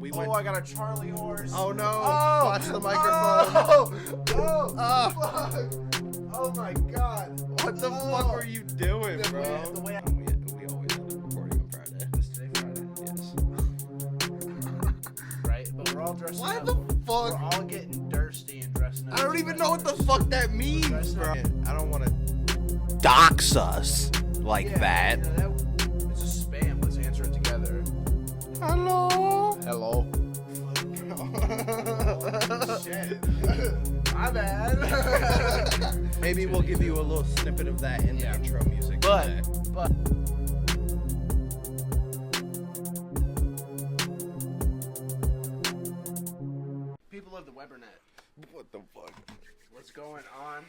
We went. Oh, I got a Charlie horse. Oh no! Oh, Watch the microphone. Fuck. Oh my god. What the fuck were you doing, bro? The way We always end up recording on Friday. Is today Friday? Yes. Right, but we're all dressing Why up. the fuck? We're all getting thirsty and dressing up. I don't even know what the fuck that means, bro. I don't want to dox us like that. You know, it's a spam. Let's answer it together. Hello. Hello. Shit. My bad. Maybe we'll give you a little snippet of that in the intro music. But people of the Webernet, What the fuck? what's going on?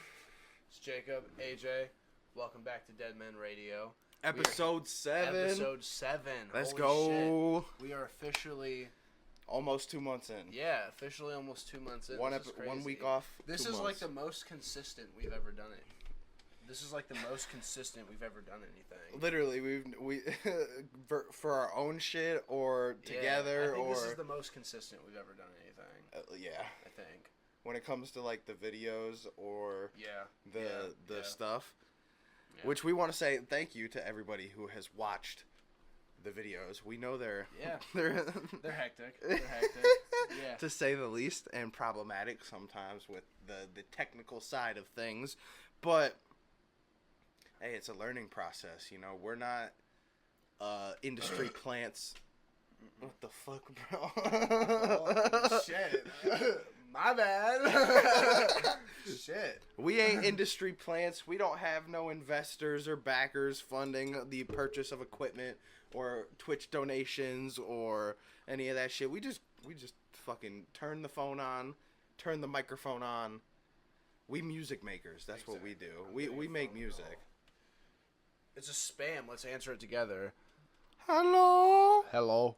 It's Jacob, AJ. Welcome back to DeadMen Radio. Episode 7. Episode 7. Let's Holy go. shit. We are officially, Almost 2 months in. officially almost 2 months in. One This is one crazy. week off. This 2 is like months. the most consistent we've ever done it. This is like the most consistent we've ever done anything. Literally, we for our own shit or together I think or this is the most consistent we've ever done anything. yeah. I think. When it comes to like the videos or the stuff, Yeah. which we want to say thank you to everybody who has watched the videos. We know they're They're hectic. They're hectic. Yeah. to say the least, and problematic sometimes with the technical side of things, but hey, it's a learning process, you know. We're not industry plants. What the fuck, bro? Oh, shit. My bad. Shit. We ain't industry plants. We don't have no investors or backers funding the purchase of equipment or Twitch donations or any of that shit. We just fucking turn the phone on, turn the microphone on. We music makers. That's what we do. We make music. It's a spam. Let's answer it together. Hello. Hello.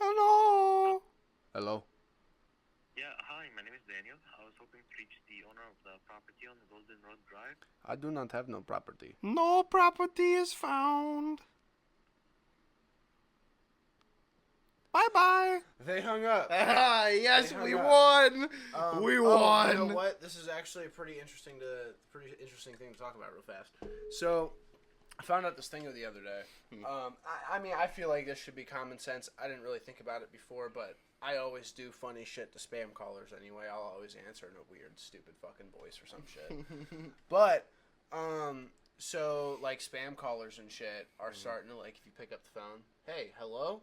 Hello. Hello. Yeah, hi, my name is Daniel. I was hoping to reach the owner of the property on Golden Road Drive. I do not have no property. No property is found. Bye-bye. They hung up. Yes, They we hung won. We Oh, won. you know what? This is actually a pretty interesting thing to talk about real fast. So, I found out this thing the other day. I mean, I feel like this should be common sense. I didn't really think about it before, but I always do funny shit to spam callers anyway. I'll always answer in a weird, stupid fucking voice or some shit. But, so, like, spam callers and shit are starting to, like, if you pick up the phone, hey, hello?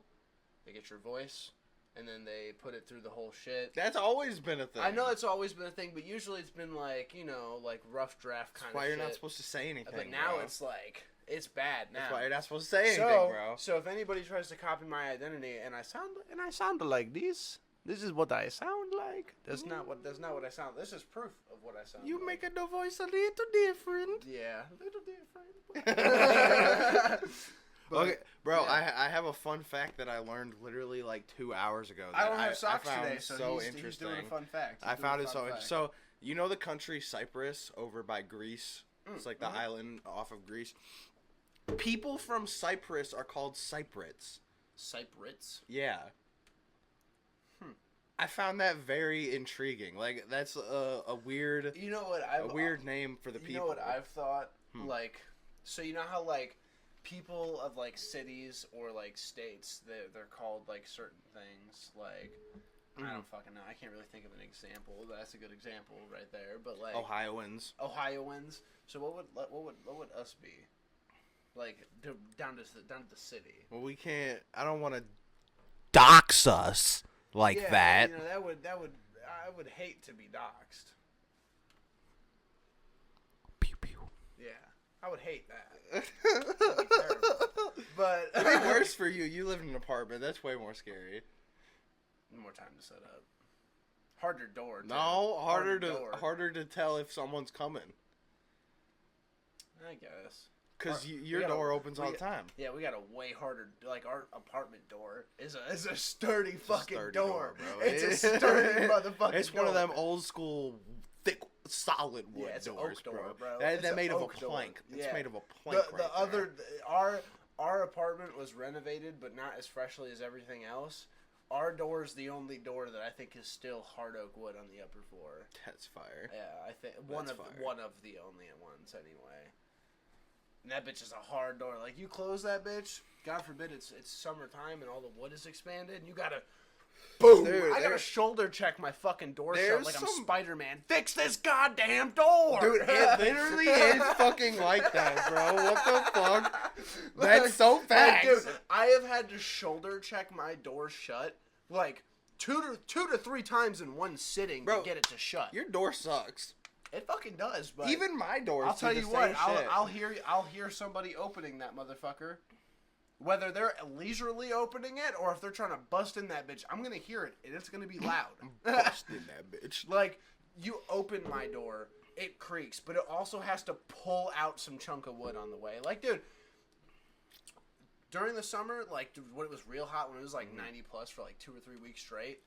They get your voice, and then they put it through the whole shit. That's always been a thing. I know it's always been a thing, but usually it's been like, you know, like rough draft kind of shit. That's why you're not supposed to say anything, But now bro. it's like, it's bad now. That's why you're not supposed to say anything, bro. So if anybody tries to copy my identity and I sound like this is what I sound like. That's not what I sound. This is proof of what I sound You like. making the voice a little different. Yeah, a little different. But, okay, bro, yeah. I have a fun fact that I learned literally like 2 hours ago. I That don't have socks found today, so so he's interesting. doing a fun fact. I found it so interesting. So, you know the country Cyprus over by Greece? It's like the island off of Greece. People from Cyprus are called Cypriots. Cypriots? Yeah. I found that very intriguing. Like, that's a weird... You know what? a weird name for the people. You know what I've thought? Like, so you know how, like, people of, like, cities or, like, states, they're called, like, certain things, like... I don't fucking know. I can't really think of an example. That's a good example right there. But like Ohioans. So what would us be? Like down to the city. Well, we can't. I don't want to Dox us like that. You know, that would I would hate to be doxxed. Pew pew. Yeah, I would hate that. That'd be terrible. But It'd be worse for you. You live in an apartment. That's way more scary. More time to set up. Harder door. Too. No, harder door. to tell if someone's coming. I guess. Because your door opens all the time. Yeah, we got a way harder. Like our apartment door is a sturdy fucking sturdy door, bro. It's a sturdy motherfucking. It's one of them old school, thick, solid wood it's an doors, oak door, bro. That made of a door. plank. It's Yeah. made of a plank. Our apartment was renovated, but not as freshly as everything else. Our door is the only door that I think is still hard oak wood on the upper floor. That's fire. Yeah, I think one of the only ones anyway. And that bitch is a hard door. Like, you close that bitch, God forbid it's summertime and all the wood is expanded, and you gotta boom! Dude, I gotta shoulder check my fucking door shut like I'm some- Spider-Man. Fix this goddamn door! Dude, it literally is fucking like that, bro. What the fuck? That's so fast. Like, dude, I have had to shoulder check my door shut like two to three times in one sitting Bro, to get it to shut. Your door sucks. It fucking does, but Even my doors. I'll tell do you the what, same shit. I'll hear somebody opening that motherfucker. Whether they're leisurely opening it or if they're trying to bust in that bitch, I'm gonna hear it and it's gonna be loud. Busting that bitch. Like, you open my door, it creaks, but it also has to pull out some chunk of wood on the way. Like, dude, during the summer, like, when it was real hot, when it was like 90 plus for like 2 or 3 weeks straight,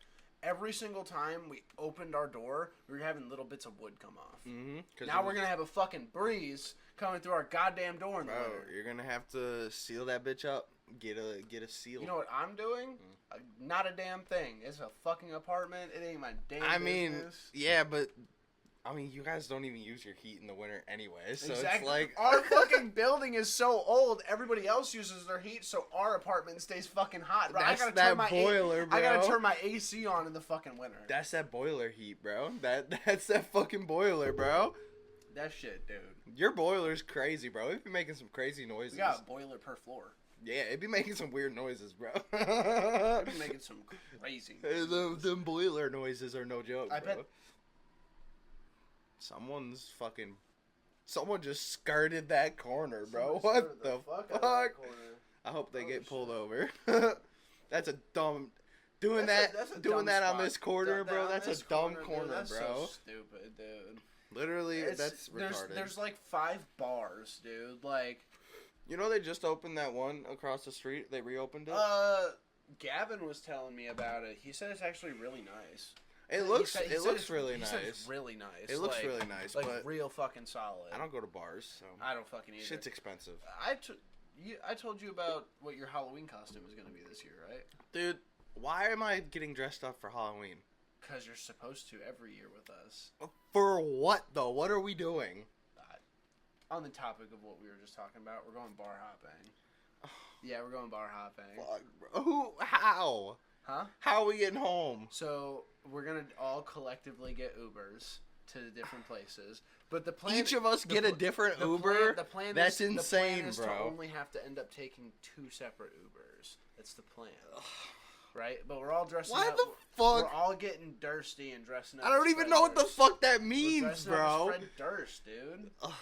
every single time we opened our door, we were having little bits of wood come off. Mm-hmm. Now we're gonna have a fucking breeze coming through our goddamn door in the Bro, winter. you're gonna have to seal that bitch up. Get a seal. You know what I'm doing? Not a damn thing. It's a fucking apartment. It ain't my damn I mean, business. yeah, but I mean, you guys don't even use your heat in the winter anyway, so Exactly. it's like Our fucking building is so old. Everybody else uses their heat, so our apartment stays fucking hot. Bro, That's I gotta that turn my boiler, bro. I gotta turn my AC on in the fucking winter. That's that boiler heat, bro. That's that fucking boiler, bro. That shit, dude. Your boiler's crazy, bro. It'd be making some crazy noises. We got a boiler per floor. Yeah, it'd be making some weird noises, bro. We're making some crazy noises. Them boiler noises are no joke, I bro. bet. Someone just skirted that corner, bro. Someone What skirted the fuck fuck? out of that corner. I hope they Oh, get pulled shit. over. That's a dumb. Doing That's that dumb on spot. this corner, bro. On That's this a dumb dude, corner, that's bro. So stupid, dude. Literally, It's- that's retarded. There's like 5 bars, dude. Like, You know they just opened that one across the street. They reopened it. Gavin was telling me about it. He said it's actually really nice. It He looks said- he it said looks it's- really he said nice. it's really nice. It looks like, really nice, like but real fucking solid. I don't go to bars, so I don't fucking either. shit's expensive. I told you about what your Halloween costume is gonna be this year, right? Dude, why am I getting dressed up for Halloween? Because you're supposed to every year with us. For what though? What are we doing? On the topic of what we were just talking about, we're going bar hopping. Yeah, we're going bar hopping. Fuck, bro. Who? How? Huh? How are we getting home? So we're gonna all collectively get Ubers to the different places, but the plan Each of us get a different Uber? That's is, insane, the plan is bro. To only have to end up taking 2 separate Ubers. That's the plan, right? But we're all dressing Why up. the We're fuck? all getting thirsty and dressing up. I don't as even Fred know what the Durst. fuck that We're means, dressing up bro. as Fred Durst, dude. Ugh.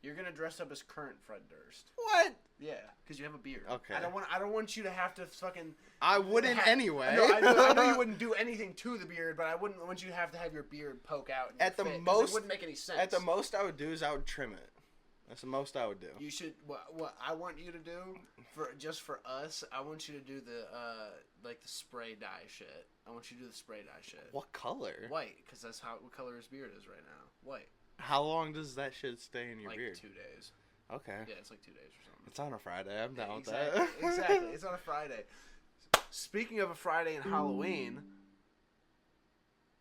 You're gonna dress up as current Fred Durst. What? Yeah, because you have a beard. Okay. I don't want you to have to fucking. I wouldn't anyway. I know you wouldn't do anything to the beard, but I wouldn't want you to have your beard poke out. And At the fit, 'cause most- it wouldn't make any sense. At the most I would do is I would trim it. That's the most I would do. you should. What I want you to do for us, I want you to do the like the spray dye shit. I want you to do the spray dye shit. What color? White, because that's what color his beard is right now. White. How long does that shit stay in your Like beard? 2 days. Okay. Yeah, it's like 2 days or something. It's on a Friday. I'm down exactly. with that. Exactly. It's on a Friday. Speaking of a Friday and Halloween,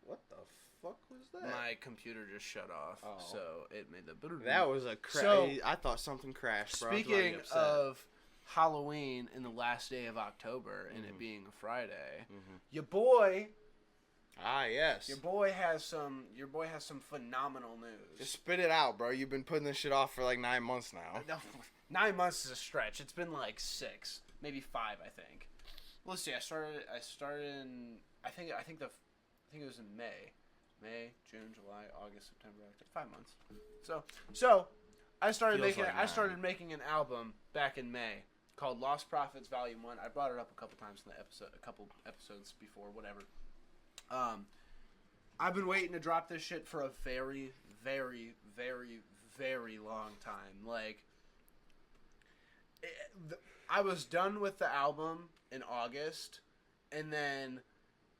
What the fuck was that? my computer just shut off, Oh. so it made the. That was a crash. So, I thought something crashed, bro. I was Speaking already upset. of Halloween and the last day of October and Mm-hmm. it being a Friday, your boy yes. Your boy has some phenomenal news. Just spit it out, bro. You've been putting this shit off for like 9 months now. No, 9 months is a stretch. It's been like 6, maybe 5, I think. Well, let's see. I started in I think it was in May, June, July, August, September, October, 5 months. So I started Feels making like I 9. started making an album back in May called Lost Prophets Volume 1. I brought it up a couple times in the episode, a couple episodes before, whatever. I've been waiting to drop this shit for a very, very, very, very long time. Like, I was done with the album in August, and then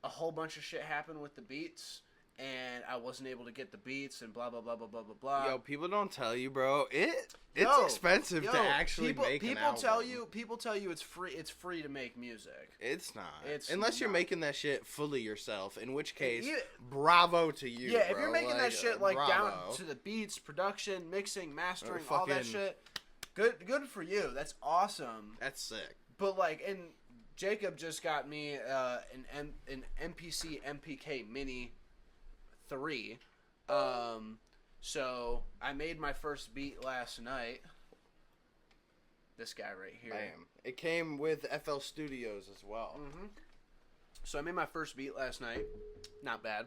a whole bunch of shit happened with the beats, and I wasn't able to get the beats and blah blah blah blah blah blah blah. Yo, people don't tell you, bro. It's Yo, expensive to actually people, make an people album. People tell you it's free. It's free to make music. It's not. It's Unless you're not. making that shit fully yourself, in which case, You- bravo to you. Yeah, if bro. you're making that shit like down bravo. to the beats, production, mixing, mastering, Or all that fucking- shit, good for you. That's awesome. That's sick. But like, and Jacob just got me an MPC MPK Mini 3. So I made my first beat last night. This guy right here. Bam. It came with FL Studios as well. Mm-hmm. So I made my first beat last night. Not bad.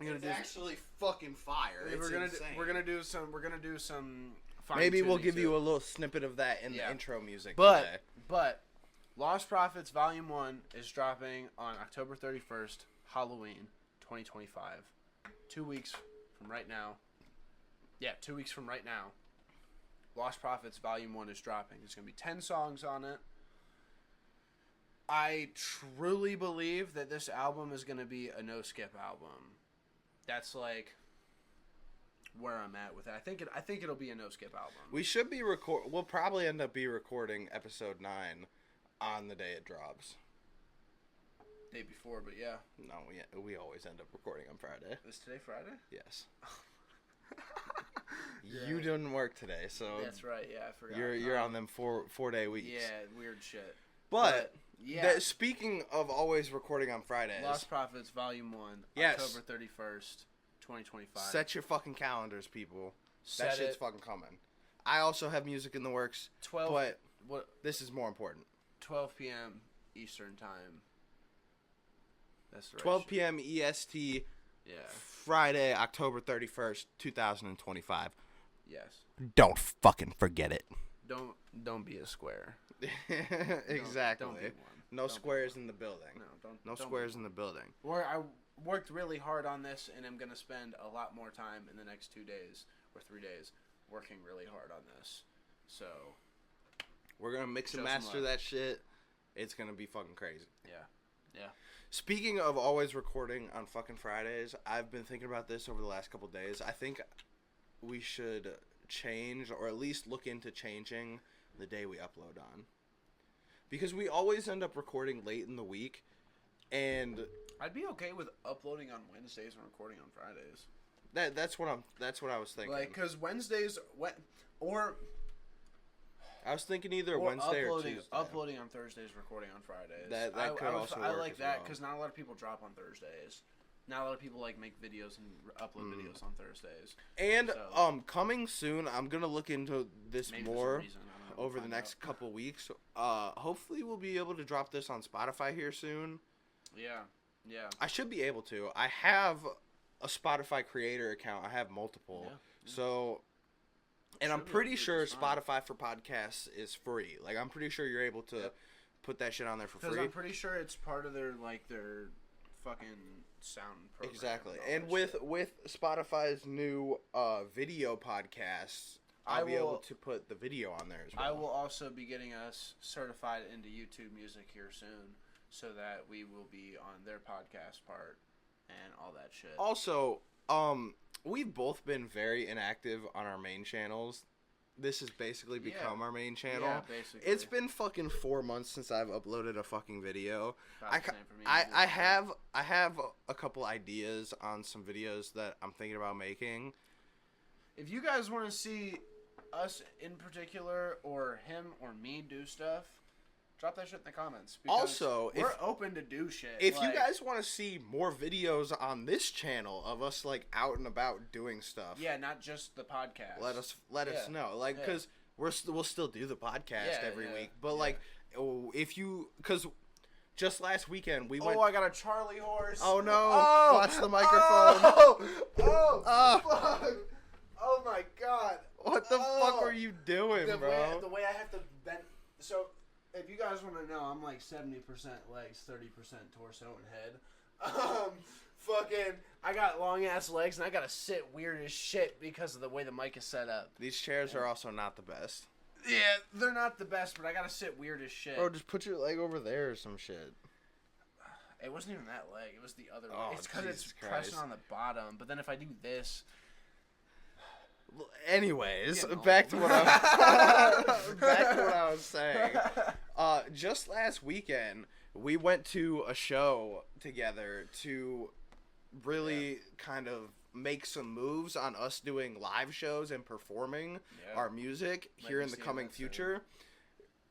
I'm gonna It's do. actually fucking fire. It's We're gonna insane. we're gonna do some. Maybe we'll fine-tuning give to you it. a little snippet of that in Yeah. the intro music today. But Lost Prophets Volume 1 is dropping on October 31st, Halloween 2025. 2 weeks from right now. Yeah, 2 weeks from right now. Lost Prophets Volume 1 is dropping. There's going to be 10 songs on it. I truly believe that this album is going to be a no-skip album. That's like where I'm at with it. I think it'll be a no-skip album. We should be We'll probably end up recording episode 9 on the day it drops. Day before, but yeah. No, we always end up recording on Friday. Is today Friday? Yes. You didn't work today, so That's right. Yeah, I forgot. you're on them 4-day weeks. Yeah, weird shit. But yeah, speaking of always recording on Fridays, Lost Prophets Volume 1, Yes. October 31st, 2025. set your fucking calendars, people. Set That shit's it. fucking coming. I also have music in the works, 12 but what this is more important. 12 p.m. Eastern time. That's the right 12 shit. p.m. EST, Yeah. Friday, October 31st, 2025. Yes. Don't fucking forget it. Don't be a square. Exactly. Don't be one. No Don't be squares in the building. don't. No don't squares be in the building. I worked really hard on this, and I'm gonna spend a lot more time in the next 2 days or 3 days working really hard on this. So We're gonna mix and Show some master love. that shit. It's gonna be fucking crazy. yeah. Speaking of always recording on fucking Fridays, I've been thinking about this over the last couple days. I think we should change, or at least look into changing, the day we upload on. Because we always end up recording late in the week, and I'd be okay with uploading on Wednesdays and recording on Fridays. that's what I was thinking. Like, cause Wednesdays, or I was thinking either or Wednesday or Tuesday. uploading on Thursdays, recording on Fridays. That could also I work like as that well. because not a lot of people drop on Thursdays. Not a lot of people like make videos and upload videos on Thursdays. And So- coming soon, I'm gonna look into this Maybe for some more reason, I don't know, we'll over the find next out. couple weeks. Hopefully we'll be able to drop this on Spotify here soon. Yeah. I should be able to. I have a Spotify creator account. I have multiple. Yeah. So, and I'm Should be able pretty to do sure just fine. Spotify for podcasts is free. Like, I'm pretty sure you're able to Yep. put that shit on there for Because free. I'm pretty sure it's part of their fucking sound program. Exactly. all And that with shit. Spotify's new video podcasts, I'll be able to put the video on there as well. I will also be getting us certified into YouTube Music here soon, so that we will be on their podcast part and all that shit. Also, we've both been very inactive on our main channels. This has basically become our main channel. Yeah, basically. It's been fucking 4 months since I've uploaded a fucking video. About the same for me. I have a couple ideas on some videos that I'm thinking about making. If you guys want to see us in particular, or him or me do stuff, drop that shit in the comments. Because Also, we're if- open to do shit. If you like- guys want to see more videos on this channel of us like out and about doing stuff, yeah, not just the podcast. let us Yeah. know. Like, Yeah. because we'll still do the podcast Yeah, every yeah, week, but yeah. like, if you, because just last weekend we went. Oh, I got a Charlie horse. Oh no! Oh! Watch the microphone. Oh, fuck. Oh my god. What the Oh. fuck were you doing, bro? The way I have to bend. So, if you guys want to know, I'm like 70% legs, 30% torso and head. Fucking, I got long ass legs and I gotta sit weird as shit because of the way the mic is set up. These chairs are also not the best. Yeah, they're not the best, but I gotta sit weird as shit. Bro, just put your leg over there or some shit. It wasn't even that leg. It was the other Oh, way. It's because it's Jesus pressing Christ. on the bottom. But then if I do this... Anyways, Getting back to old. what I was saying. Just last weekend, we went to a show together to really kind of make some moves on us doing live shows and performing our music here in the coming future.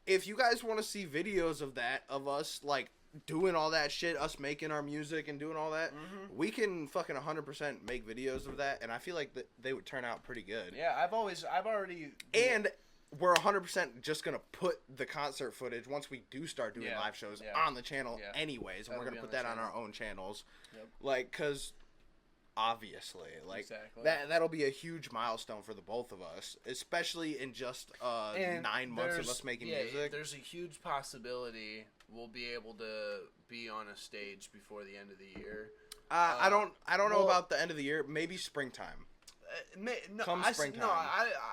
If you guys want to see videos of that, of us like doing all that shit, us making our music and doing all that, we can fucking 100% make videos of that, and I feel like they would turn out pretty good. Yeah, I've already... And we're 100% just going to put the concert footage, once we do start doing live shows, on the channel anyways, and we're going to put that on our own channels. Yep. Like, because... obviously, like, that'll be a huge milestone for the both of us, especially in just 9 months of us making music. There's a huge possibility we'll be able to be on a stage before the end of the year. I don't know about the end of the year. Maybe springtime. Springtime.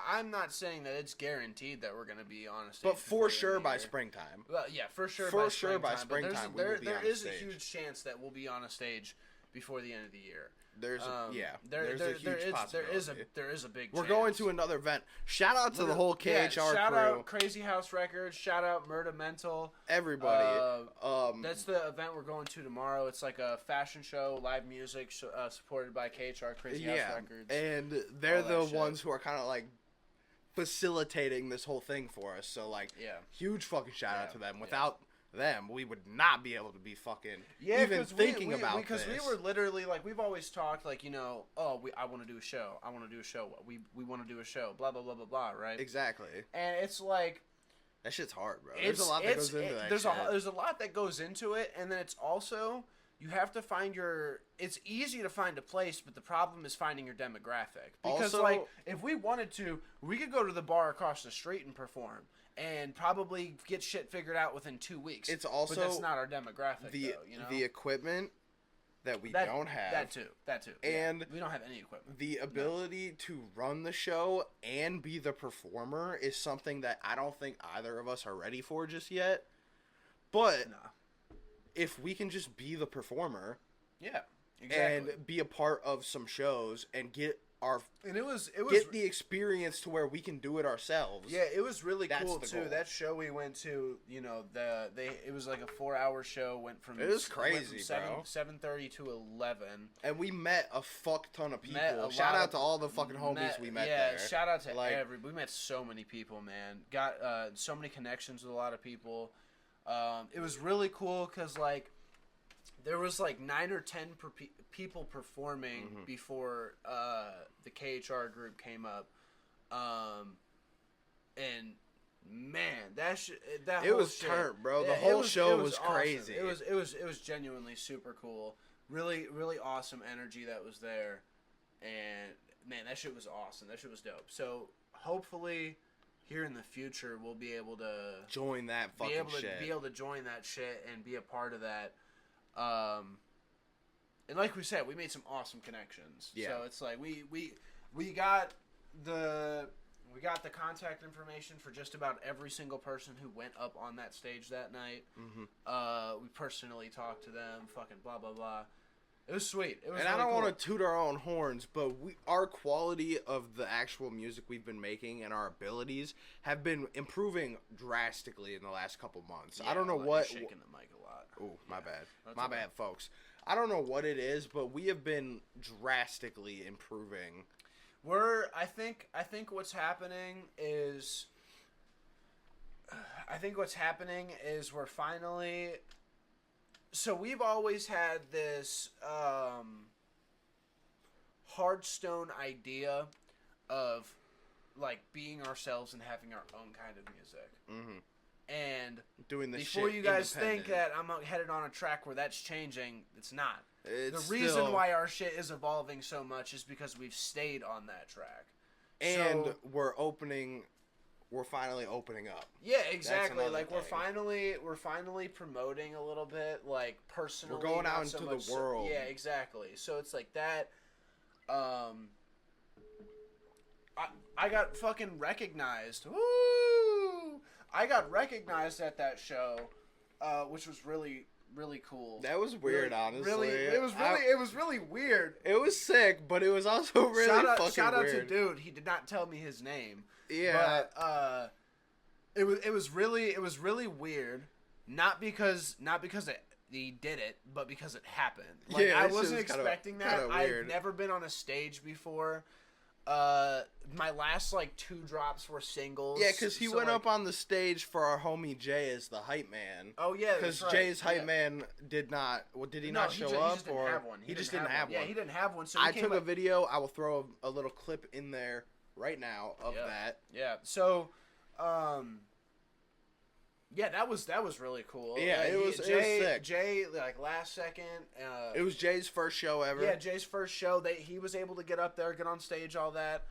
I'm not saying that it's guaranteed that we're going to be on a stage. But for sure by springtime. Well, yeah, for sure by springtime. There is a huge chance that we'll be on a stage before the end of the year. There's a huge possibility. There is a big We're chance. going to another event. Shout out to the whole KHR shout crew. Shout out Crazy House Records. Shout out Murda Mental. Everybody. That's the event we're going to tomorrow. It's like a fashion show, live music, supported by KHR Crazy House Records. And they're the ones who are kind of like facilitating this whole thing for us. So like, huge fucking shout out to them. Without them, we would not be able to be fucking even thinking about this. Because we were literally like, we've always talked like, you know, I want to do a show. I want to do a show. We want to do a show. Blah blah blah blah blah. Right? Exactly. And it's like, that shit's hard, bro. There's a lot that goes into that. There's a lot that goes into it, and then it's also you have to find your. It's easy to find a place, but the problem is finding your demographic. Because also, like, if we wanted to, we could go to the bar across the street and perform. And probably get shit figured out within 2 weeks. It's also but that's not our demographic. The equipment that we don't have. That too. And we don't have any equipment. The ability to run the show and be the performer is something that I don't think either of us are ready for just yet. But if we can just be the performer, and be a part of some shows and get get the experience to where we can do it ourselves. Yeah, it was really cool too. Goal. That show we went to, you know, it was like a 4-hour show. Went from 7:30 to 11, and we met a fuck ton of people. Shout out to all the fucking homies we met there. Yeah, shout out to we met so many people, man. Got so many connections with a lot of people. It was really cool because like there was like 9 or 10 people performing before the KHR group came up, and man, it was turnt, bro. The whole show was awesome. crazy. It was genuinely super cool. Really, really awesome energy that was there, and man, that shit was awesome. That shit was dope. So hopefully, here in the future, we'll be able to join that fucking shit. Be able to join that shit and be a part of that. And like we said, we made some awesome connections. Yeah. So it's like we got the contact information for just about every single person who went up on that stage that night. We personally talked to them. Fucking blah blah blah. It was sweet. It was. And really I don't want to toot our own horns, but our quality of the actual music we've been making and our abilities have been improving drastically in the last couple months. I don't know what. Shaking the mic a lot. Oh, my bad. My bad, folks. I don't know what it is, but we have been drastically improving. I think what's happening is we're finally. So we've always had this hard stone idea of like being ourselves and having our own kind of music. And doing this before you guys think that I'm headed on a track where that's changing, it's not. The reason why our shit is evolving so much is because we've stayed on that track. And we're finally opening up. Yeah, exactly. Like we're finally promoting a little bit, like personally. We're going out into the world. Yeah, exactly. So it's like that. I got fucking recognized. Woo! I got recognized at that show, which was really, really cool. That was weird, honestly. It was really weird. It was sick, but it was also really fucking weird. Shout out to dude. He did not tell me his name. Yeah. But it was really weird. Not because he did it, but because it happened. Like, Yeah, I that shit wasn't was expecting kinda that. weird. I've never been on a stage before. My last like 2 drops were singles. Yeah, because he so, went like, up on the stage for our homie Jay as the hype man. Oh yeah, Because that's right. Jay's hype man did not. Well, did he not show up? He just didn't have one. He just didn't have one. Yeah, he didn't have one. So I took a video. I will throw a little clip in there right now of that. Yeah. So, yeah, that was really cool. Yeah, it was sick. Jay, like last second. It was Jay's first show ever. Yeah, Jay's first show. He was able to get up there, get on stage, all that.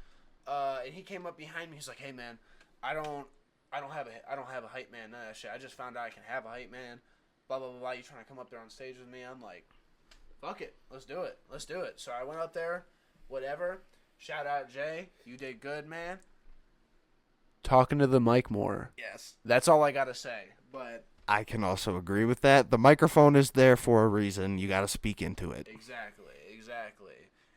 And he came up behind me. He's like, "Hey man, I don't have a hype man. None of that shit. I just found out I can have a hype man. Blah blah blah blah. You trying to come up there on stage with me?" I'm like, "Fuck it, let's do it. Let's do it." So I went up there. Whatever. Shout out Jay. You did good, man. Talking to the mic more. Yes. That's all I gotta say. But I can also agree with that. The microphone is there for a reason. You got to speak into it. exactly.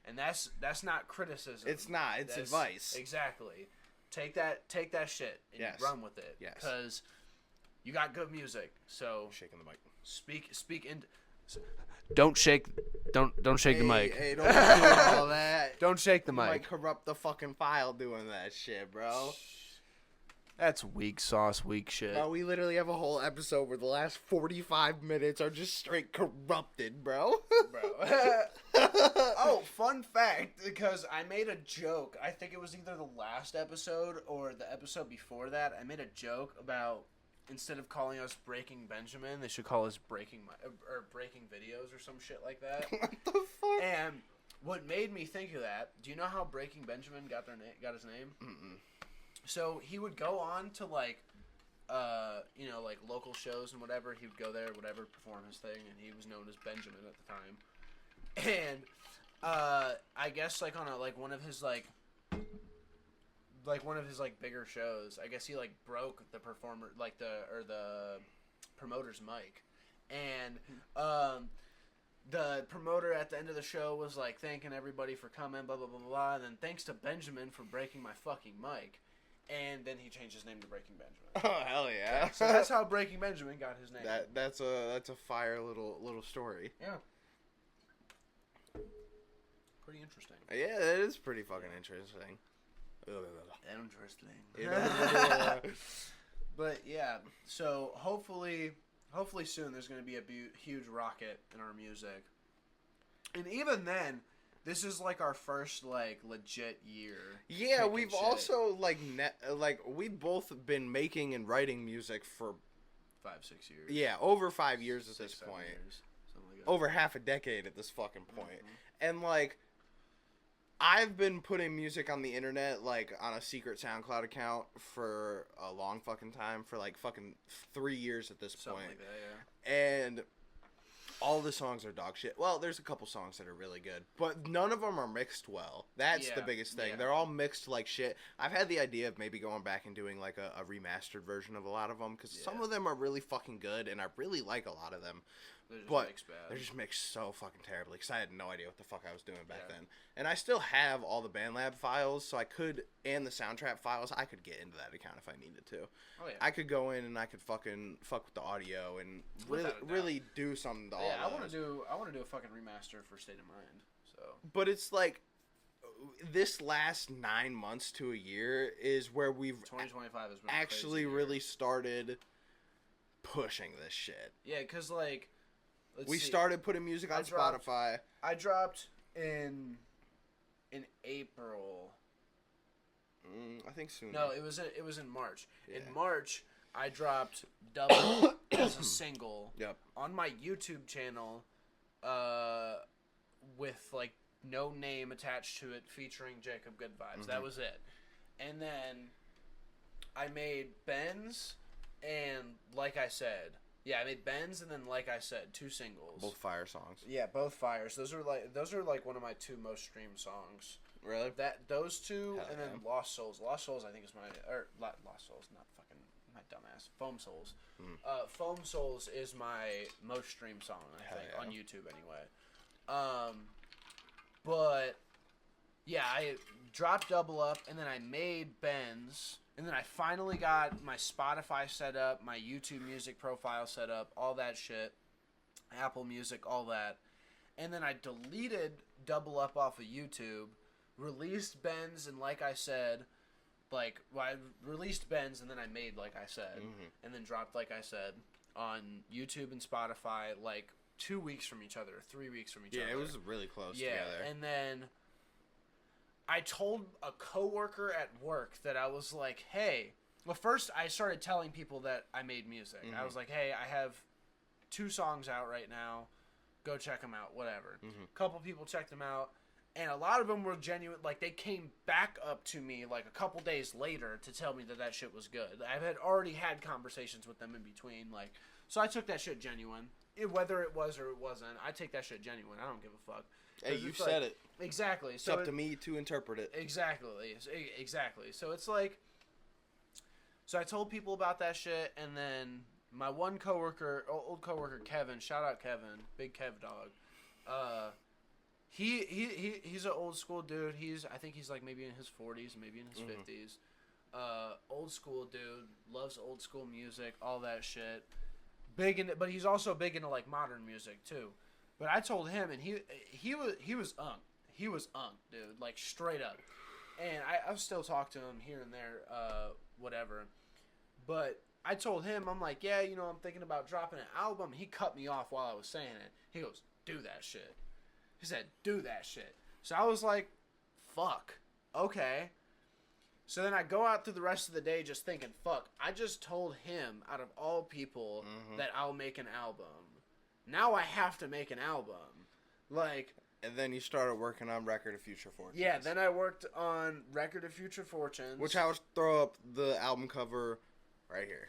And that's not criticism. It's not. It's That's- advice. Exactly. Take that shit and Yes. run with it. Yes. Because you got good music. So Shaking the mic. speak in. Don't shake the mic. Hey, don't do all that. Don't shake the You might corrupt the fucking file doing that shit, bro. That's weak sauce, weak shit. Bro, we literally have a whole episode where the last 45 minutes are just straight corrupted, bro. Oh, fun fact, because I made a joke. I think it was either the last episode or the episode before that. I made a joke about instead of calling us Breaking Benjamin, they should call us Breaking Videos or some shit like that. What the fuck? And what made me think of that? Do you know how Breaking Benjamin got his name? Mm-mm. So he would go on to like local shows and whatever. He would go there, whatever, perform his thing, and he was known as Benjamin at the time. And I guess like on one of his bigger shows, I guess he like broke the the promoter's mic, and the promoter at the end of the show was like thanking everybody for coming, blah blah blah blah, and then thanks to Benjamin for breaking my fucking mic. And then he changed his name to Breaking Benjamin. Oh hell yeah! So that's how Breaking Benjamin got his name. That's a fire little story. Yeah. Pretty interesting. Yeah, that is pretty fucking interesting. Interesting. But yeah, so hopefully soon there's going to be a huge rocket in our music. And even then, this is like our first like legit year. Yeah, kicking we've shit. also we've both been making and writing music for 5-6 years. yeah over 5 years at this 6-7 point. years, something like that. Over half a decade at this fucking point. And like I've been putting music on the internet like on a secret SoundCloud account for a long fucking time, for like fucking 3 years at this Something point. like that, yeah. And all the songs are dog shit. Well, there's a couple songs that are really good, but none of them are mixed well. That's the Yeah, biggest thing. yeah. They're all mixed like shit. I've had the idea of maybe going back and doing like a remastered version of a lot of them, because some Yeah. of them are really fucking good, and I really like a lot of them. They're just But mixed bad. they're just mixed so fucking terribly, because I had no idea what the fuck I was doing back Yeah. then. And I still have all the BandLab files, so I could, and the Soundtrap files, I could get into that account if I needed to. Oh yeah. I could go in and I could fucking fuck with the audio and Without a doubt. really do something to all Yeah, I those. want to do a fucking remaster for State of Mind. So But it's like this last 9 months to a year is where we've 2025 has been a actually crazy year. really started pushing this shit. Yeah, because like We started putting music on Spotify. I dropped in April. I think soon. No, it was in March. Yeah. In March, I dropped Double as a single Yep. on my YouTube channel, with like no name attached to it, featuring Jacob Good Vibes. That was it. And then I made Benz and Like I Said. Yeah, I made Benz and then Like I Said, 2 singles. Both fire songs. Yeah, both fires. Those are like one of my 2 most streamed songs. Really? Those 2 Hell and then yeah. Lost Souls. Lost Souls I think is my Lost Souls, not fucking. Am I dumbass. Foam Souls. Foam Souls is my most streamed song, I think, on YouTube anyway. But yeah, I dropped Double Up, and then I made Benz, and then I finally got my Spotify set up, my YouTube Music profile set up, all that shit, Apple Music, all that, and then I deleted Double Up off of YouTube, released Benz, and like I said, I released Benz, and then I made Like I Said, and then dropped Like I Said on YouTube and Spotify, 2 weeks from each other, 3 weeks from each other. Yeah, it was really close together. And then I told a coworker at work that I was like, hey, well, first I started telling people that I made music. I was like, hey, I have 2 songs out right now. Go check them out, whatever. A couple people checked them out. And a lot of them were genuine. They came back up to me, a couple days later to tell me that shit was good. I had already had conversations with them in between. So I took that shit genuine. Whether it was or it wasn't, I take that shit genuine. I don't give a fuck. Hey, you said it. Exactly. It's up to me to interpret it. Exactly. So it's so I told people about that shit, and then my one coworker, old coworker Kevin, shout out Kevin, big Kev dog. He's an old school dude. I think he's maybe in his 40s, maybe in his 50s. Old school dude, loves old school music, all that shit. But he's also big into modern music too. But I told him, and he was dude, straight up. And I still talk to him here and there, whatever. But I told him, I'm like, yeah, I'm thinking about dropping an album. He cut me off while I was saying it. He goes, do that shit. He said, do that shit. So I was like, fuck, okay. So then I go out through the rest of the day just thinking, fuck, I just told him, out of all people, that I'll make an album. Now I have to make an album. And then you started working on Record of Future Fortunes. Yeah, then I worked on Record of Future Fortunes. Which I would throw up the album cover right here.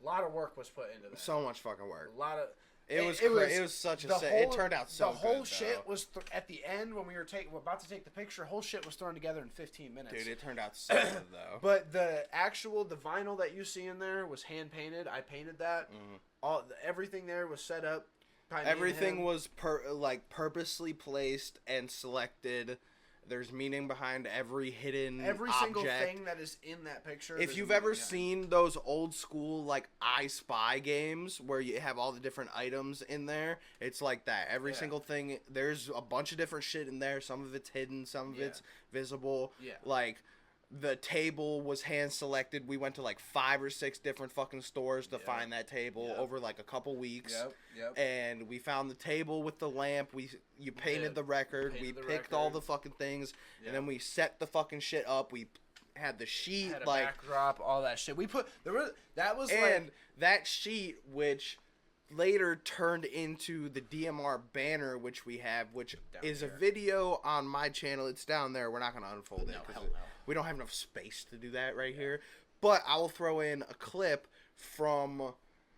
A lot of work was put into that. So much fucking work. A lot of... It was such a... It turned out so good, the whole shit was... at the end, when we were about to take the picture, whole shit was thrown together in 15 minutes. Dude, it turned out so good, though. But the vinyl that you see in there was hand-painted. I painted that. Everything there was set up. Everything was purposely placed and selected. There's meaning behind every hidden single object. thing that is in that picture. If you've ever seen those old school I Spy games where you have all the different items in there, it's like that. Every single thing, there's a bunch of different shit in there. Some of it's hidden, some of it's visible. Yeah. The table was hand selected. We went to 5 or 6 different fucking stores to find that table over a couple weeks. Yep. And we found the table with the lamp. You painted the record. We picked all the fucking things, and then we set the fucking shit up. We had the sheet, had a backdrop, all that shit. We put that sheet, which later turned into the DMR banner, which we have, which is a video on my channel. It's down there. We're not gonna unfold it. Hell no. We don't have enough space to do that right here. But I will throw in a clip from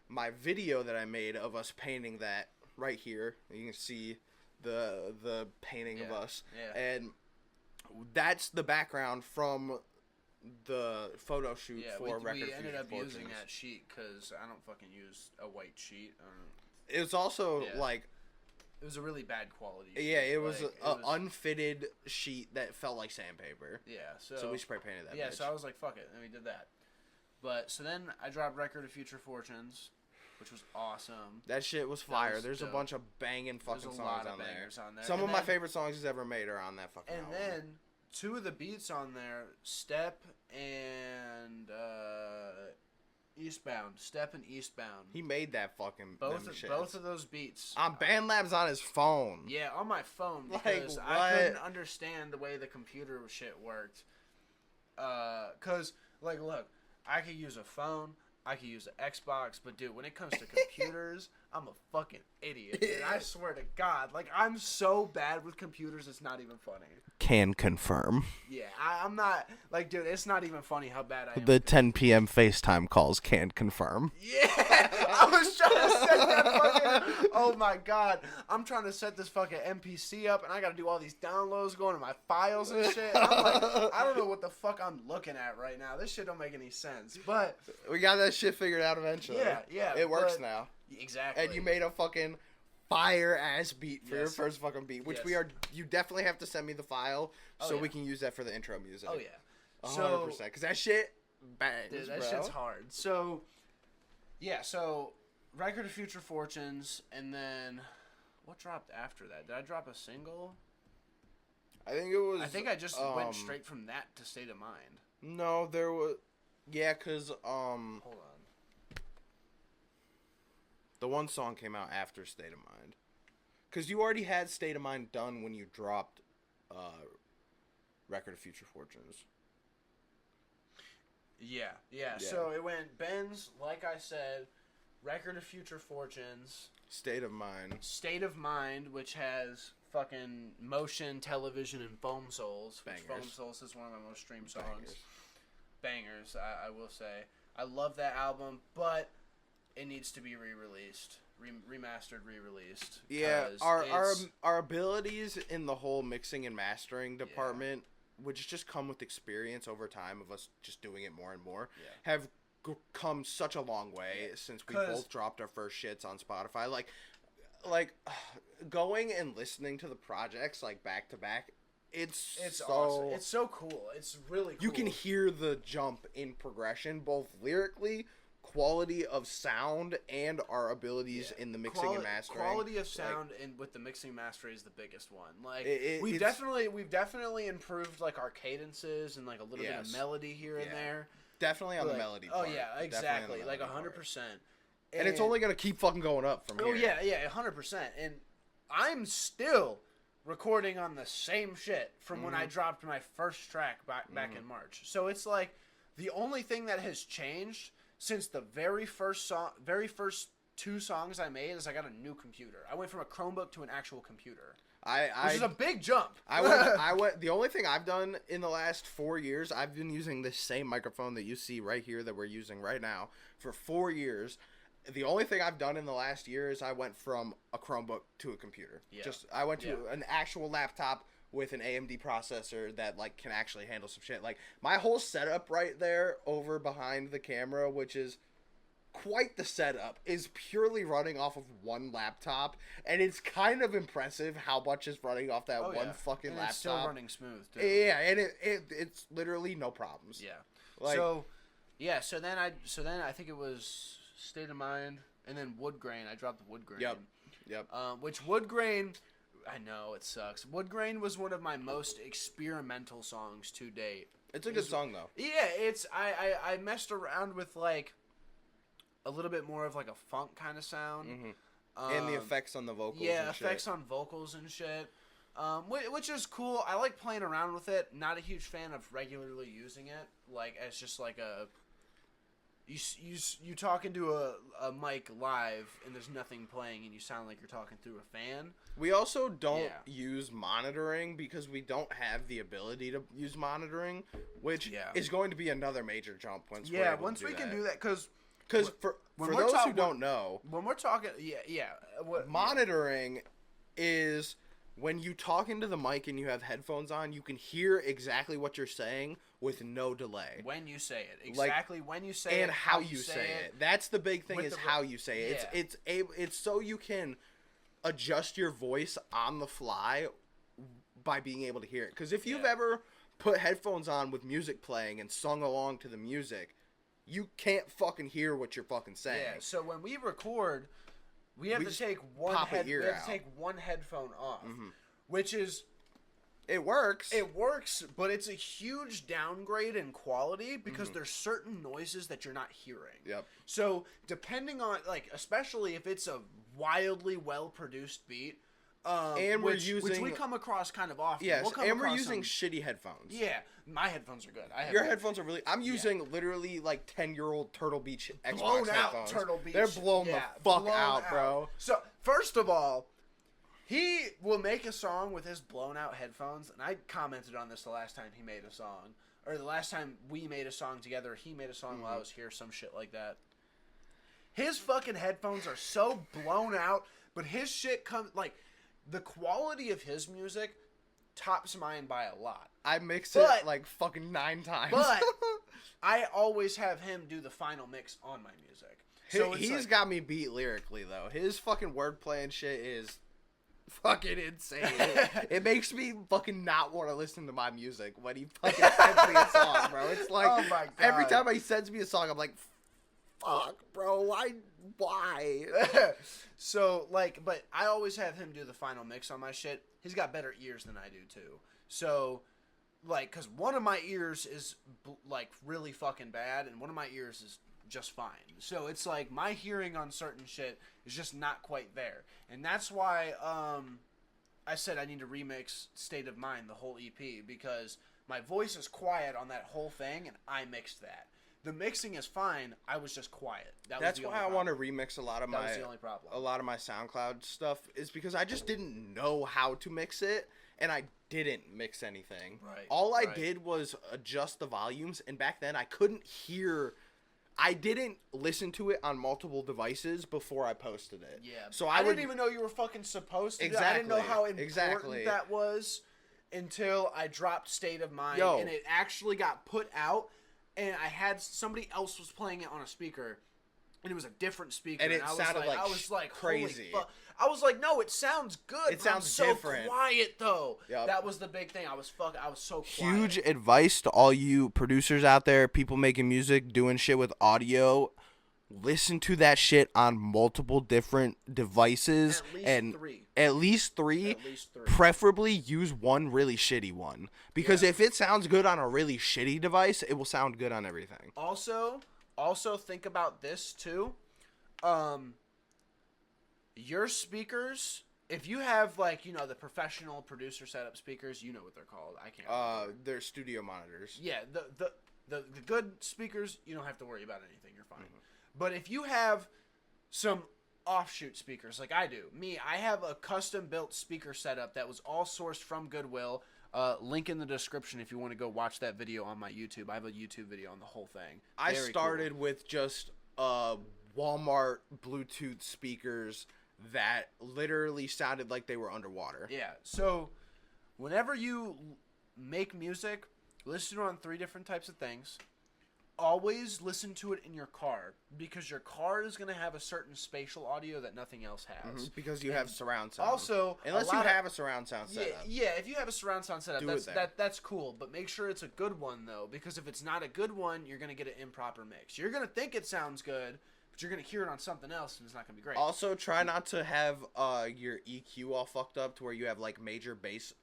my video that I made of us painting that right here. You can see the painting of us. Yeah. And that's the background from the photo shoot for Record we ended up Fortunes. using that sheet because I don't fucking use a white sheet. It was also it was a really bad quality sheet. Yeah, it was an unfitted sheet that felt like sandpaper. Yeah, so we spray painted that. Yeah, bitch. so I was like, fuck it, and we did that. But so then I dropped Record of Future Fortunes, which was awesome. That shit was fire. There's a bunch of banging fucking songs on there. Some of my favorite songs he's ever made are on that fucking album. And then 2 of the beats on there, Step and Eastbound. Step and Eastbound. He made that fucking both of those beats. On BandLab's on his phone. Yeah, on my phone because I couldn't understand the way the computer shit worked. Cause look, I could use a phone, I could use an Xbox, but dude, when it comes to computers, I'm a fucking idiot. Dude. I swear to God, I'm so bad with computers, it's not even funny. can confirm. Yeah, I'm not like, dude. It's not even funny how bad I am. The 10 p.m. FaceTime calls can confirm. Yeah, I was trying to set that fucking. Oh my god, I'm trying to set this fucking MPC up, and I gotta do all these downloads, going to my files and shit. I'm like, I don't know what the fuck I'm looking at right now. This shit don't make any sense. But We got that shit figured out eventually. yeah, It works but- now. exactly. And you made a fucking fire ass beat for your Yes. first fucking beat, which Yes. you definitely have to send me the file so yeah. we can use that for the intro music. Oh yeah, 100%. Because that shit bangs, dude, that bro. shit's hard. So yeah, so Record of Future Fortunes, and then what dropped after that? Did I drop a single? I think it was. I think I just went straight from that to State of Mind. No, there was. Yeah, because Hold on. the one song came out after State of Mind. Because you already had State of Mind done when you dropped Record of Future Fortunes. Yeah. So it went Ben's, like I said, Record of Future Fortunes, State of Mind. State of Mind, which has fucking Motion, Television, and Foam Souls. Which Bangers. Foam Souls is one of my most streamed songs. Bangers. Bangers, I will say. I love that album, but it needs to be re-released. Remastered, re-released. Yeah, 'cause our abilities in the whole mixing and mastering department, which just come with experience over time of us just doing it more and more, have come such a long way since we 'Cause- both dropped our first shits on Spotify. Like going and listening to the projects like back to back, it's so awesome. It's so cool. It's really cool. you can hear the jump in progression, both lyrically, quality of sound, and our abilities in the mixing and mastering. Quality of sound and with the mixing master is the biggest one. Like we've it's- definitely improved like our cadences and like a little bit of melody here and there. Definitely on Like, the melody oh part. yeah, Definitely on exactly. the Like melody part. 100%. And it's only gonna keep fucking going up from Oh here. yeah, 100%. And I'm still recording on the same shit from when I dropped my first track back in March. So it's like the only thing that has changed since the very first two songs I made is I got a new computer. I went from a Chromebook to an actual computer, which is a big jump. I went. The only thing I've done in the last 4 years, I've been using this same microphone that you see right here that we're using right now for 4 years. The only thing I've done in the last year is I went from a Chromebook to a computer. Yeah. I went to an actual laptop with an AMD processor that like can actually handle some shit. Like my whole setup right there over behind the camera, which is quite the setup, is purely running off of one laptop, and it's kind of impressive how much is running off that one fucking and laptop. It's still running smooth, too. Yeah, and it's literally no problems. Yeah. Like, So then I think it was State of Mind, and then Wood Grain. I dropped Wood Grain. Yep. Which Wood Grain, I know it sucks. Wood Grain was one of my most experimental songs to date. It's a good song though. Yeah, it's I messed around with like a little bit more of like a funk kind of sound. And the effects on the vocals. Yeah, and effects shit. on vocals and shit. Which is cool. I like playing around with it. Not a huge fan of regularly using it, like as just like a you talk into a mic live and there's nothing playing and you sound like you're talking through a fan. We also don't use monitoring because we don't have the ability to use monitoring, which is going to be another major jump once we're able once to do we that. can do that, because for we're those who don't know, when we're talking, monitoring is when you talk into the mic and you have headphones on, you can hear exactly what you're saying with no delay. When you say it, exactly when you say and it, and how you say it. That's the big thing With is the- how you say it. It's so you can adjust your voice on the fly by being able to hear it. Because if you've ever put headphones on with music playing and sung along to the music, you can't fucking hear what you're fucking saying. Yeah. So when we record, we have to just take one pop an ear we have out. to take one headphone off, which is It works. it works, but it's a huge downgrade in quality because there's certain noises that you're not hearing. Yep. So depending on like, especially if it's a wildly well produced beat, And which we're we using- come across kind of often. Yes, We'll come and we're across using some- shitty headphones. Yeah, my headphones are good. I have Your headphones are really... I'm using literally like 10-year-old Turtle Beach Xbox blown out headphones. Turtle Beach. They're blown the fuck blown out, bro. So first of all, He will make a song with his blown out headphones, and I commented on this the last time he made a song. Or the last time we made a song together, he made a song while I was here, some shit like that. His fucking headphones are so blown out, but his shit comes, like, the quality of his music tops mine by a lot. I mix it like fucking 9 times. But I always have him do the final mix on my music. So He's got me beat lyrically, though. His fucking wordplay and shit is fucking insane. It makes me fucking not want to listen to my music when he fucking sends me a song, bro. It's like, oh my God. Every time he sends me a song, I'm like, fuck, bro, why? So, like, but I always have him do the final mix on my shit. He's got better ears than I do, too. So, like, because one of my ears is, like, really fucking bad, and one of my ears is just fine. So, it's like, my hearing on certain shit is just not quite there. And that's why, I said I need to remix State of Mind, the whole EP, because my voice is quiet on that whole thing, and I mixed that. The mixing is fine. I was just quiet. That's why I want to remix a lot of That was the only problem. a lot of my SoundCloud stuff is because I just didn't know how to mix it, and I didn't mix anything. Right. All I did was adjust the volumes, and back then I couldn't hear. I didn't listen to it on multiple devices before I posted it. Yeah. So I didn't even know you were fucking supposed to. Exactly. I didn't know how important that was until I dropped State of Mind, and it actually got put out. And I had somebody else was playing it on a speaker, and it was a different speaker. And it I was sounded like I was like crazy. Holy fuck. I was like, no, it sounds good. It sounds so different. Quiet though. Yep. That was the big thing. I was so quiet. Huge advice to all you producers out there, people making music, doing shit with audio. Listen to that shit on multiple different devices. At least three. Preferably use one really shitty one. Because if it sounds good on a really shitty device, it will sound good on everything. Also think about this too. Your speakers, if you have like, you know, the professional producer setup speakers, you know what they're called. I can't remember. They're studio monitors. Yeah, the good speakers, you don't have to worry about anything. You're fine. But if you have some offshoot speakers like I do, I have a custom built speaker setup that was all sourced from Goodwill. Link in the description if you want to go watch that video on my YouTube. I have a YouTube video on the whole thing. I started with just Walmart Bluetooth speakers that literally sounded like they were underwater. Yeah. So whenever you make music, listen to it on 3 different types of things. Always listen to it in your car, because your car is going to have a certain spatial audio that nothing else has. Because you have surround sound. Also, unless you have a surround sound setup. Yeah, if you have a surround sound setup, that's cool. But make sure it's a good one, though, because if it's not a good one, you're going to get an improper mix. You're going to think it sounds good, but you're going to hear it on something else, and it's not going to be great. Also, try not to have your EQ all fucked up to where you have like major bass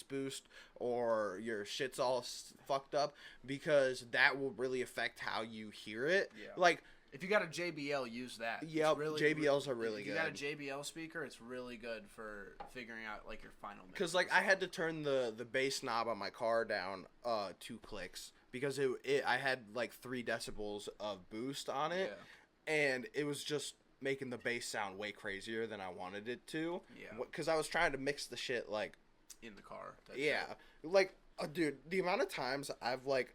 boost, or your shit's all fucked up, because that will really affect how you hear it. Yeah. Like, if you got a JBL, use that. Yep, JBLs are really good. If you got a JBL speaker, it's really good for figuring out like your final mix. Because like I had to turn the bass knob on my car down 2 clicks because I had like 3 decibels of boost on it. Yeah. And it was just making the bass sound way crazier than I wanted it to. Yeah. Because I was trying to mix the shit, like... in the car. Yeah. Like, dude, the amount of times I've, like,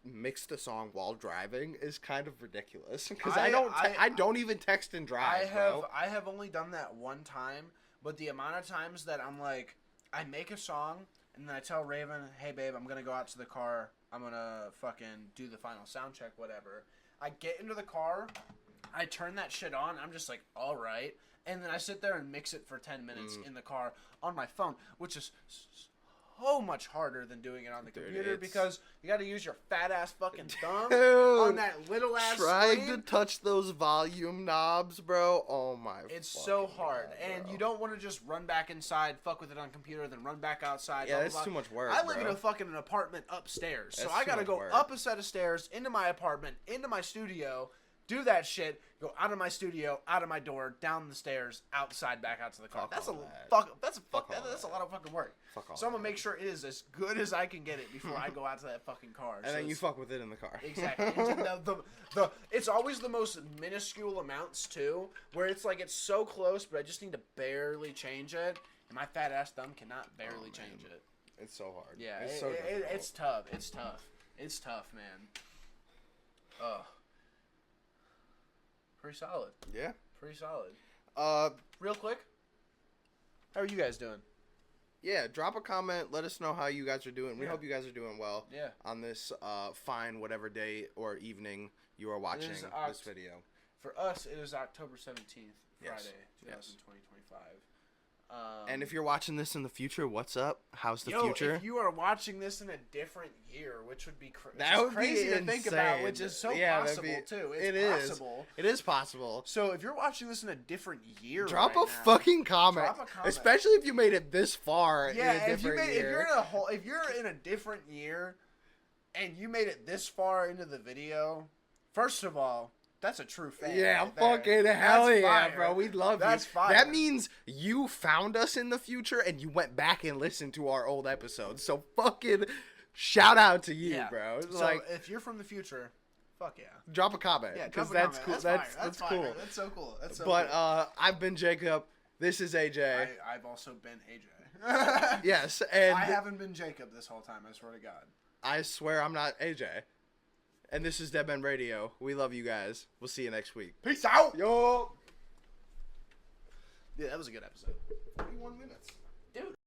mixed a song while driving is kind of ridiculous. Because I don't even text and drive, I have only done that one time, but the amount of times that I'm, like, I make a song, and then I tell Raven, hey, babe, I'm going to go out to the car. I'm going to fucking do the final sound check, whatever. I get into the car, I turn that shit on, I'm just like, all right. And then I sit there and mix it for 10 minutes in the car on my phone, which is so much harder than doing it on the computer, because you got to use your fat-ass fucking thumb on that little-ass trying screen. to touch those volume knobs, bro. Oh, my It's so hard. God, and you don't want to just run back inside, fuck with it on computer, then run back outside. Yeah, that's too much work, I live in a fucking apartment upstairs, so I got to go up a set of stairs, into my apartment, into my studio, do that shit, go out of my studio, out of my door, down the stairs, outside, back out to the car. Fuck That's a all that. that's a lot of fucking work. Fuck all So I'm gonna that. make sure it is as good as I can get it before I go out to that fucking car. And So then you it's- fuck with it in the car. Exactly. It's always the most minuscule amounts too, where it's like it's so close, but I just need to barely change it, and my fat ass thumb cannot barely change it. It's so hard. Yeah, it's so difficult. it's tough. It's tough. It's tough, man. Ugh. Pretty solid. Yeah. Pretty solid. Real Quick, how are you guys doing? Yeah, drop a comment. Let us know how you guys are doing. We Yeah. hope you guys are doing well. Yeah. On this fine whatever day or evening you are watching is this video. For us, it is October 17th, Yes. Friday, Yes. 2025. And if you're watching this in the future, what's up? How's the Yo, future? if you are watching this in a different year, which would be That would be crazy to think about, insane. which is so Yeah, that'd possible be- too. it It's is. possible. It is possible. So if you're watching this in a different year, Drop right a now, fucking comment. Drop a comment. Especially if you made it this far yeah. in a different year. If you're in a different year, and you made it this far into the video, first of all, that's a true fan. Yeah, right there. fucking hell That's yeah, fire. bro. We love That's you. fire. That means you found us in the future and you went back and listened to our old episodes. So fucking shout out to you, Yeah. bro. It's So like, if you're from the future, fuck yeah. drop a comment. Yeah, because drop a that's comment. cool. That's fire. cool. Fire. That's so cool. That's so But cool. I've been Jacob. This is AJ. I've also been AJ. Yes, and I haven't been Jacob this whole time, I swear to God. I swear I'm not AJ. And this is DeadMen Radio. We love you guys. We'll see you next week. Peace out! Yo. Yeah, that was a good episode. 41 minutes.